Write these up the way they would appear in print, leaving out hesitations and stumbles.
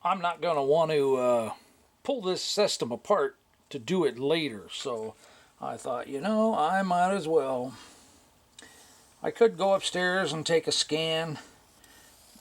I'm not going to want to pull this system apart to do it later. So I thought, you know, I might as well. I could go upstairs and take a scan,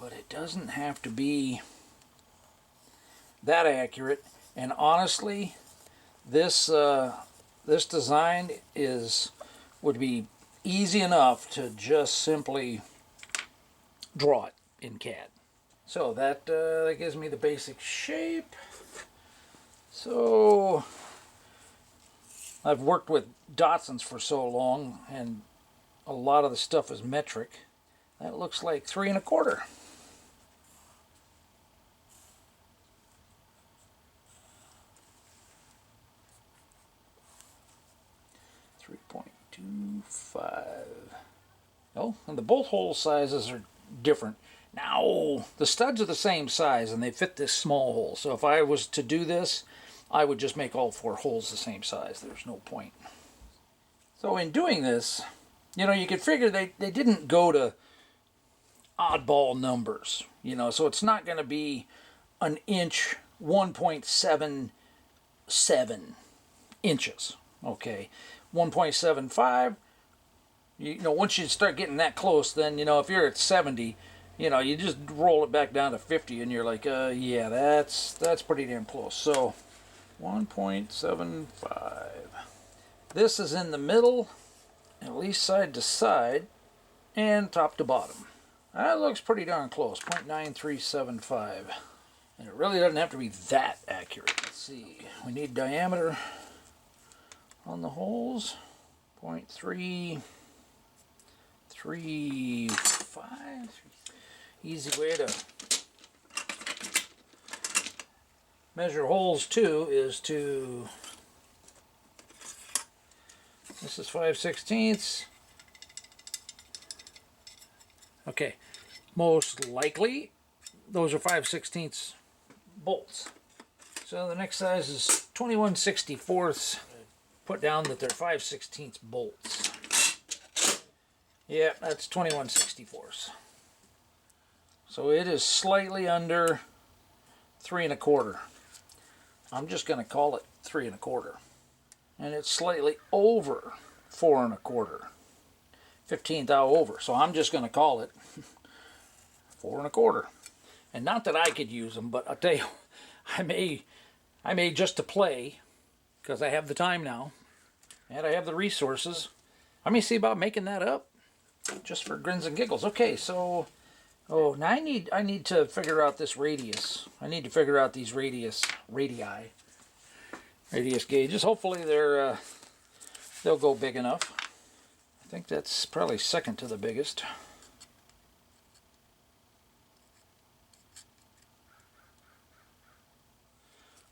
but it doesn't have to be that accurate. And honestly, this this design would be easy enough to just simply draw it in CAD. So that gives me the basic shape. So I've worked with Datsuns for so long, and a lot of the stuff is metric. That looks like 3 1/4. .25. Oh, and the bolt hole sizes are different. Now, the studs are the same size and they fit this small hole. So if I was to do this, I would just make all 4 holes the same size. There's no point. So in doing this, you know, you could figure they didn't go to oddball numbers, you know, so it's not going to be an inch 1.77 inches, okay? 1.75, you know, once you start getting that close, then, you know, if you're at 70, you know, you just roll it back down to 50 and you're like, yeah, that's pretty damn close. So 1.75. This is in the middle, at least side to side, and top to bottom. That looks pretty darn close, 0.9375. And it really doesn't have to be that accurate. Let's see, we need diameter on the holes, 0.335. Easy way to measure holes too is to, this is 5/16. Okay, most likely those are 5/16 bolts. So the next size is 21/64. Put down that they're 5/16 bolts. Yeah, that's 21/64. So it is slightly under 3 1/4. I'm just going to call it 3 1/4. And it's slightly over 4 1/4. 1/15 over. So I'm just going to call it 4 1/4. And not that I could use them, but I'll tell you, I may just to play, because I have the time now, and I have the resources. I may see about making that up, just for grins and giggles. Okay, so, oh, now I need to figure out this radius. I need to figure out these radius gauges. Hopefully they'll go big enough. I think that's probably second to the biggest.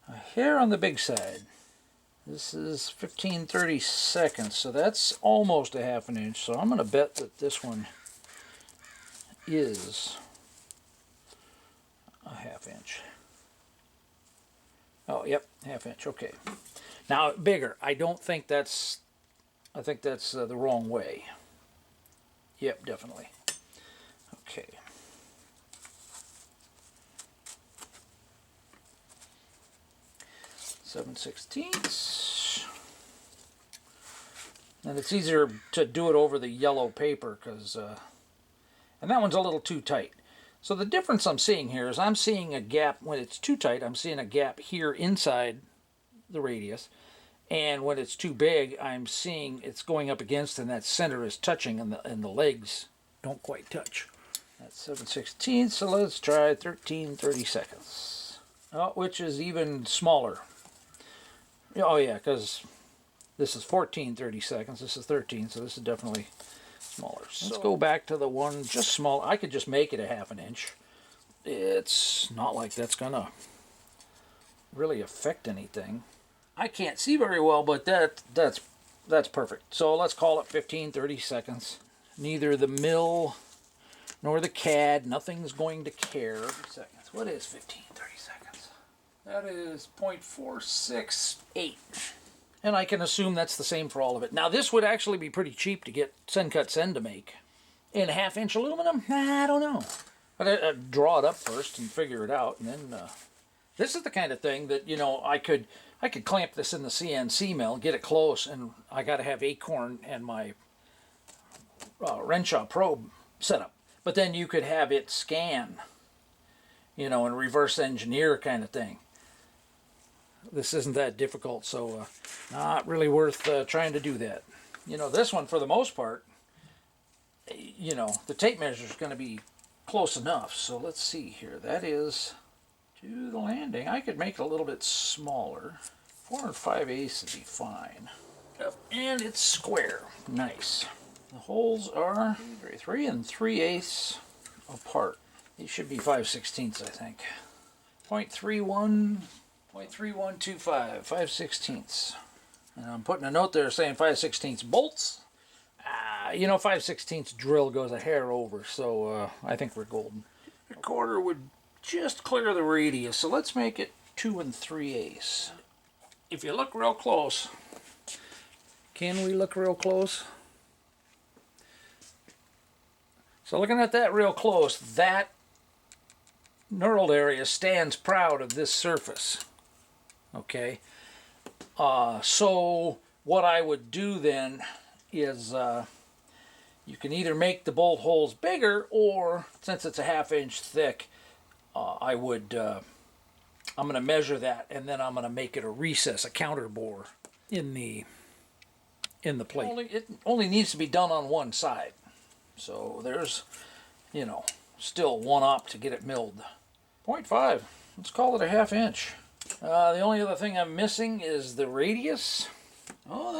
A hair on the big side. This is 15/32, so that's almost a 1/2 inch. So I'm going to bet that this one is a 1/2 inch. Oh, yep, 1/2 inch. Okay. Now bigger. I think that's the wrong way. Yep, definitely. Okay. 7/16. And it's easier to do it over the yellow paper because, and that one's a little too tight. So the difference I'm seeing here is I'm seeing a gap when it's too tight. I'm seeing a gap here inside the radius, and when it's too big, I'm seeing it's going up against, and that center is touching, and the legs don't quite touch. That's 7/16. So let's try 13/32. Oh, which is even smaller. Oh yeah, because this is 14/32. This is 13, so this is definitely smaller. So let's go back to the one just small. I could just make it a 1/2 inch. It's not like that's gonna really affect anything. I can't see very well, but that's perfect. So let's call it 15/32. Neither the mill nor the CAD, nothing's going to care. Seconds. What is 15/32? That is 0.468. And I can assume that's the same for all of it. Now this would actually be pretty cheap to get Sencut Sen to make. In 1/2 inch aluminum? I don't know. But I'd draw it up first and figure it out, and then This is the kind of thing that, you know, I could clamp this in the CNC mill, get it close, and I got to have Acorn and my Renshaw probe set up. But then you could have it scan, you know, and reverse engineer kind of thing. This isn't that difficult, so not really worth trying to do that. You know, this one, for the most part, you know, the tape measure is going to be close enough. So let's see here. That is to the landing. I could make it a little bit smaller. 4 5/8 would be fine. And it's square. Nice. The holes are 3 3/8 apart. These should be 5/16, I think. 0.31, 0.3125, 5/16. And I'm putting a note there saying 5/16 bolts. You know, 5/16 drill goes a hair over, so I think we're golden. A quarter would just clear the radius, so let's make it 2 3/8. If you look real close, can we look real close? So looking at that real close, that knurled area stands proud of this surface. Okay, so what I would do then is you can either make the bolt holes bigger, or since it's a 1/2 inch thick, I'm going to measure that, and then I'm going to make it a recess, a counter bore in the plate. It only needs to be done on one side, so there's, you know, still one op to get it milled. 0.5. Let's call it a 1/2 inch. The only other thing I'm missing is the radius. Oh,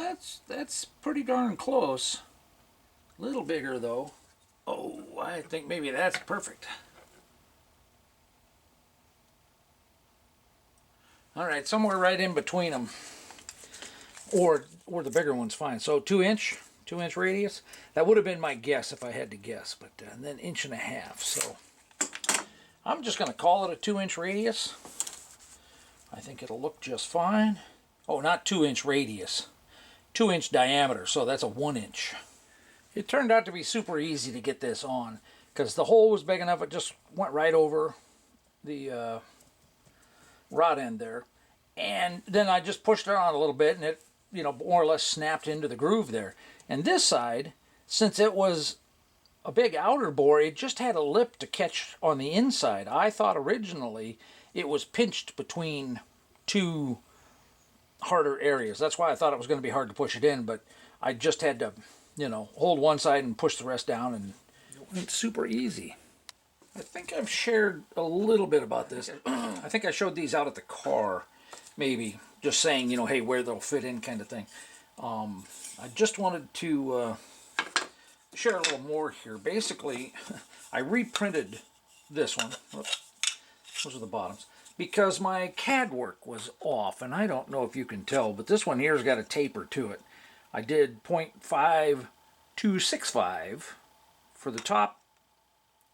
that's pretty darn close. A little bigger though. Oh, I think maybe that's perfect. All right, somewhere right in between them, or the bigger one's fine. So 2 inch radius. That would have been my guess if I had to guess, but then 1.5 inches. So I'm just going to call it a 2 inch radius. I think it'll look just fine. Oh, not 2 inch radius, 2 inch diameter. So that's a 1 inch. It turned out to be super easy to get this on because the hole was big enough. It just went right over the rod end there, and then I just pushed it on a little bit, and it, you know, more or less snapped into the groove there. And this side, since it was a big outer bore, it just had a lip to catch on the inside. I thought originally it was pinched between two harder areas. That's why I thought it was going to be hard to push it in, but I just had to, you know, hold one side and push the rest down, and it went super easy. I think I've shared a little bit about this. I think I showed these out at the car, maybe, just saying, you know, hey, where they'll fit in kind of thing. I just wanted to share a little more here. Basically, I reprinted this one. Oops, those are the bottoms. Because my CAD work was off, and I don't know if you can tell, but this one here's got a taper to it. I did 0.5265 for the top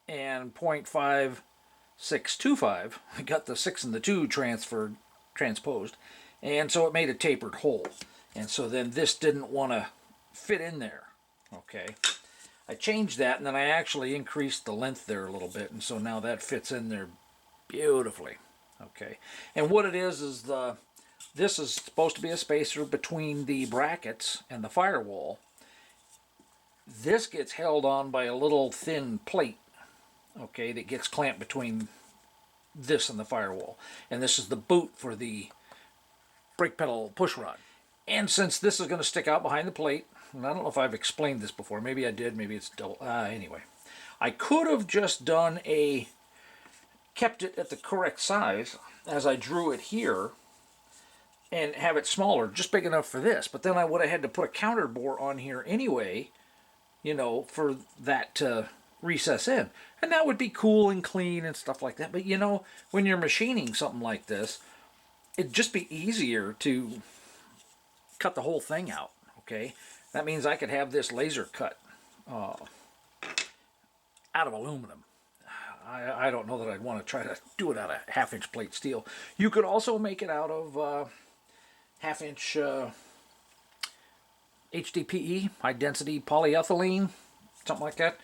and 0.5625. I got the 6 and the 2 transposed, and so it made a tapered hole. And so then this didn't want to fit in there. Okay, I changed that, and then I actually increased the length there a little bit, and so now that fits in there beautifully. Okay, and what it is this is supposed to be a spacer between the brackets and the firewall. This gets held on by a little thin plate, okay, that gets clamped between this and the firewall. And this is the boot for the brake pedal push rod. And since this is going to stick out behind the plate, and I don't know if I've explained this before, maybe I did, maybe it's double, anyway. I could have just kept it at the correct size as I drew it here, and have it smaller, just big enough for this. But then I would have had to put a counter bore on here anyway, you know, for that to recess in. And that would be cool and clean and stuff like that. But, you know, when you're machining something like this, it'd just be easier to cut the whole thing out, okay? That means I could have this laser cut out of aluminum. I don't know that I'd want to try to do it out of 1/2 inch plate steel. You could also make it out of 1/2 inch HDPE, high density polyethylene, something like that.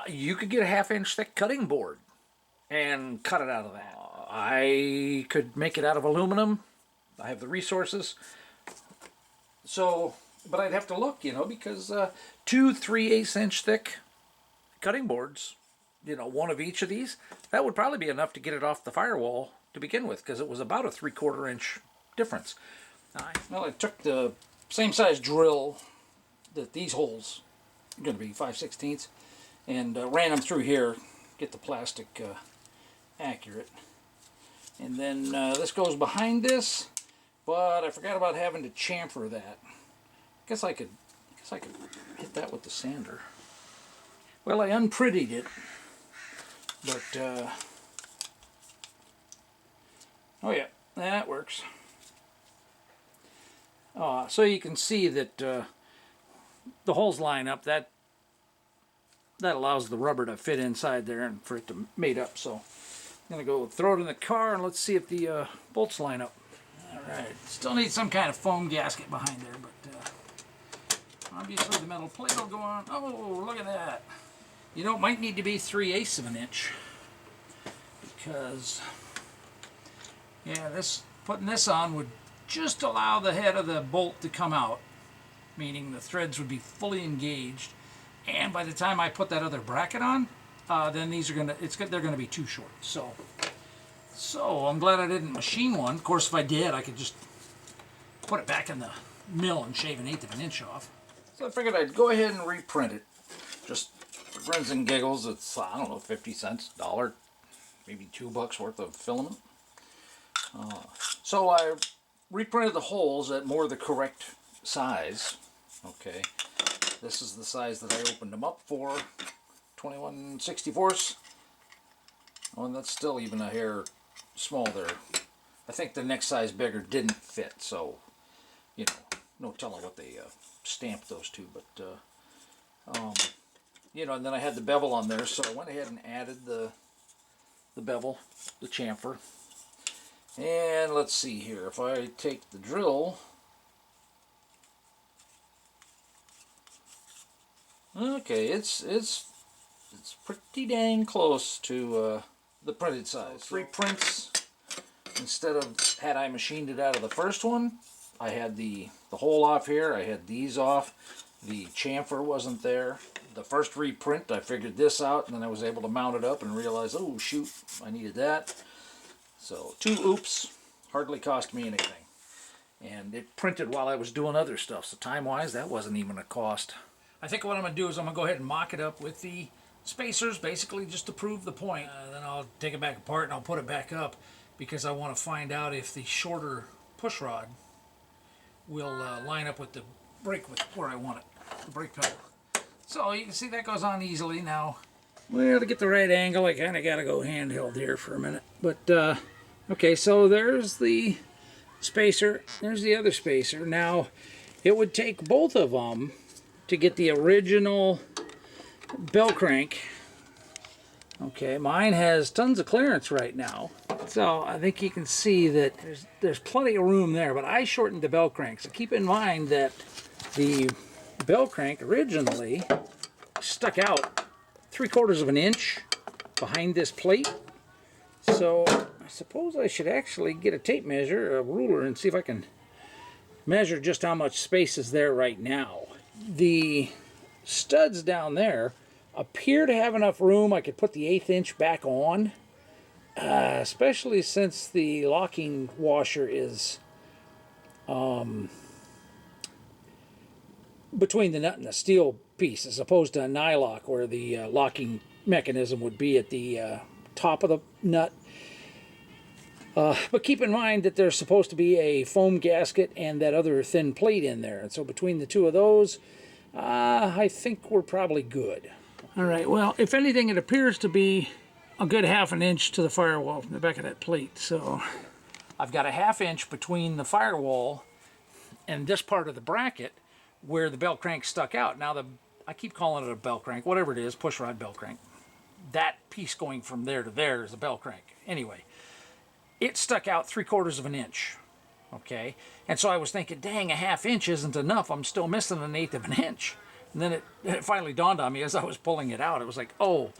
You could get a 1/2 inch thick cutting board and cut it out of that. I could make it out of aluminum. I have the resources. So, but I'd have to look, you know, because 2 3/8 inch thick cutting boards, you know, one of each of these, that would probably be enough to get it off the firewall to begin with, because it was about a 3/4 inch difference. Well, I took the same size drill that these holes are going to be 5/16, and ran them through here, get the plastic accurate. And then this goes behind this, but I forgot about having to chamfer that. Guess I could hit that with the sander. Well, I unprettied it, but oh yeah, that works. So you can see that the holes line up. That allows the rubber to fit inside there and for it to mate up. So I'm gonna go throw it in the car and let's see if the bolts line up. All right, still need some kind of foam gasket behind there, but obviously the metal plate will go on. Oh, look at that. You know, it might need to be 3/8 of an inch, because yeah, putting this on would just allow the head of the bolt to come out, meaning the threads would be fully engaged. And by the time I put that other bracket on, then these are they're gonna be too short. So I'm glad I didn't machine one. Of course, if I did, I could just put it back in the mill and shave 1/8 of an inch off. So I figured I'd go ahead and reprint it. Just for grins and giggles, it's, I don't know, 50 cents, $1, maybe $2 worth of filament. So I reprinted the holes at more the correct size. Okay, this is the size that I opened them up for, 21/64. Oh, and that's still even a hair small there. I think the next size bigger didn't fit, so, you know, no telling what they stamped those to, but, you know, and then I had the bevel on there, so I went ahead and added the bevel, the chamfer. And let's see here, if I take the drill, okay, it's pretty dang close to the printed size. 3 prints, instead of, had I machined it out of the first one, I had the hole off here, I had these off, the chamfer wasn't there. The first reprint, I figured this out, and then I was able to mount it up and realize, oh shoot, I needed that. So 2 oops, hardly cost me anything. And it printed while I was doing other stuff, so time-wise, that wasn't even a cost. I think what I'm going to do is I'm going to go ahead and mock it up with the spacers, basically just to prove the point. Then I'll take it back apart and I'll put it back up, because I want to find out if the shorter push rod will line up with the brake, with where I want it, the brake pedal. So you can see that goes on easily now. Well, to get the right angle, I kind of got to go handheld here for a minute. But, okay, so there's the spacer. There's the other spacer. Now, it would take both of them to get the original bell crank. Okay, mine has tons of clearance right now. So I think you can see that there's plenty of room there, but I shortened the bell crank. So keep in mind that the bell crank originally stuck out 3/4 of an inch behind this plate. So I suppose I should actually get a tape measure, a ruler, and see if I can measure just how much space is there right now. The studs down there appear to have enough room. I could put the 1/8 inch back on, especially since the locking washer is between the nut and the steel piece, as opposed to a nylock where the locking mechanism would be at the top of the nut. But keep in mind that there's supposed to be a foam gasket and that other thin plate in there. And so between the two of those, I think we're probably good. All right, well, if anything, it appears to be a good 1/2 inch to the firewall from the back of that plate. So I've got a 1/2 inch between the firewall and this part of the bracket where the bell crank stuck out. Now, I keep calling it a bell crank, whatever it is, push rod bell crank. That piece going from there to there is a bell crank. Anyway, it stuck out 3/4 of an inch. Okay, and so I was thinking, dang, a 1/2 inch isn't enough. I'm still missing 1/8 of an inch. And then it finally dawned on me as I was pulling it out. It was like, oh,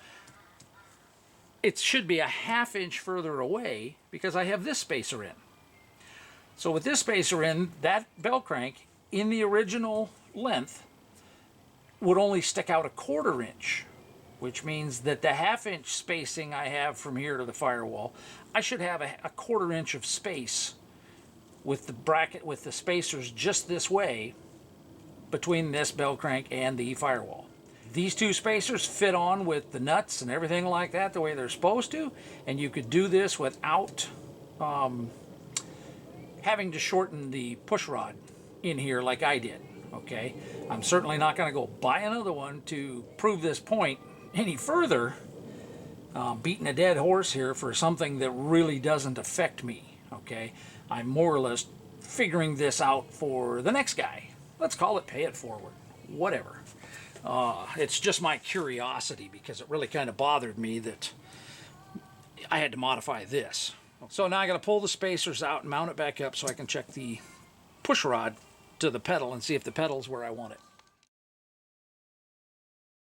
it should be a 1/2 inch further away because I have this spacer in. So with this spacer in, that bell crank in the original length would only stick out a 1/4 inch, which means that the 1/2 inch spacing I have from here to the firewall, I should have a 1/4 inch of space with the bracket, with the spacers just this way between this bell crank and the firewall. These two spacers fit on with the nuts and everything like that the way they're supposed to, and you could do this without having to shorten the push rod in here like I did. Okay, I'm certainly not going to go buy another one to prove this point any further, beating a dead horse here for something that really doesn't affect me. Okay, I'm more or less figuring this out for the next guy. Let's call it pay it forward, whatever. It's just my curiosity because it really kind of bothered me that I had to modify this. So now I got to pull the spacers out and mount it back up so I can check the push rod to the pedal and see if the pedal's where I want it.